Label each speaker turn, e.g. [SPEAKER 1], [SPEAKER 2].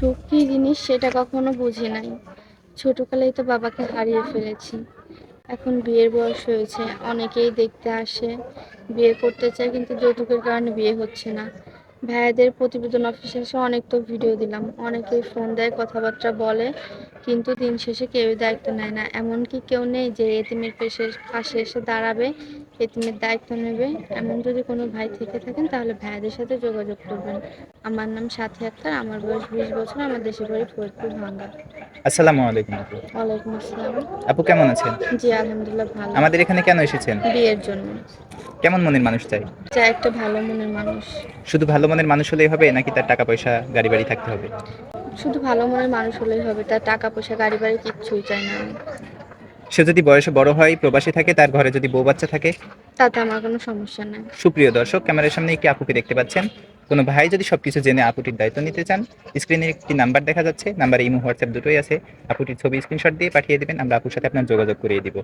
[SPEAKER 1] সুখ কী জিনিস সেটা কখনো বুঝি নাই। ছোটকালেই তো বাবাকে হারিয়ে ফেলেছি। এখন বিয়ের বয়স হয়েছে, অনেকেই দেখতে আসে, বিয়ে করতে চায় কিন্তু যৌতুকের কারণে বিয়ে হচ্ছে না। ভাইয়াদের প্রতিবেদন অফিসে এসে অনেক তো ভিডিও দিলাম, অনেকেই ফোন দেয়, কথাবার্তা বলে, কিন্তু দিন শেষে কেউই দায়িত্ব নেয় না। এমনকি কেউ নেই যে এতিমের পাশে এসে দাঁড়াবে, এতিমের দায়িত্ব নেবে। এমন যদি কোনো ভাই থেকে থাকেন তাহলে ভাইয়াদের সাথে যোগাযোগ করবেন। আমার নাম সাথী আক্তার, আমার বয়স 20 বছর, আমার দেশের বাড়ি ফরিদপুর ভাঙ্গা।
[SPEAKER 2] আসসালামু আলাইকুম আপু।
[SPEAKER 1] ওয়ালাইকুম আসসালাম।
[SPEAKER 2] আপু কেমন আছেন?
[SPEAKER 1] জি আলহামদুলিল্লাহ ভালো।
[SPEAKER 2] আমাদের এখানে কেন এসেছেন?
[SPEAKER 1] বিয়ের জন্য।
[SPEAKER 2] কেমন মনের মানুষ চাই?
[SPEAKER 1] চাই একটা ভালো মনের মানুষ।
[SPEAKER 2] শুধু ভালো মনের মানুষ হলেই হবে নাকি তার টাকা পয়সা গাড়ি বাড়ি থাকতে হবে?
[SPEAKER 1] শুধু ভালো মনের মানুষ হলেই হবে, তার টাকা পয়সা গাড়ি বাড়ি কিচ্ছুই চাই না আমি।
[SPEAKER 2] সে যদি বয়সে বড় হয়, প্রবাসী থাকে, তার ঘরে যদি বউ বাচ্চা থাকে?
[SPEAKER 1] তাতে আমার কোনো সমস্যা নাই।
[SPEAKER 2] সুপ্রিয় দর্শক, ক্যামেরার সামনে একটি আপুকে দেখতে পাচ্ছেন। কোনো ভাই যদি সবকিছু জেনে আপুটির দায়িত্ব নিতে চান, স্ক্রিনে একটি নাম্বার দেখা যাচ্ছে, নাম্বারে ইমো হোয়াটসঅ্যাপ দুটোই আছে। আপুটির ছবি স্ক্রিনশট দিয়ে পাঠিয়ে দিবেন, আমরা আপুর সাথে আপনার যোগাযোগ করিয়ে দিব।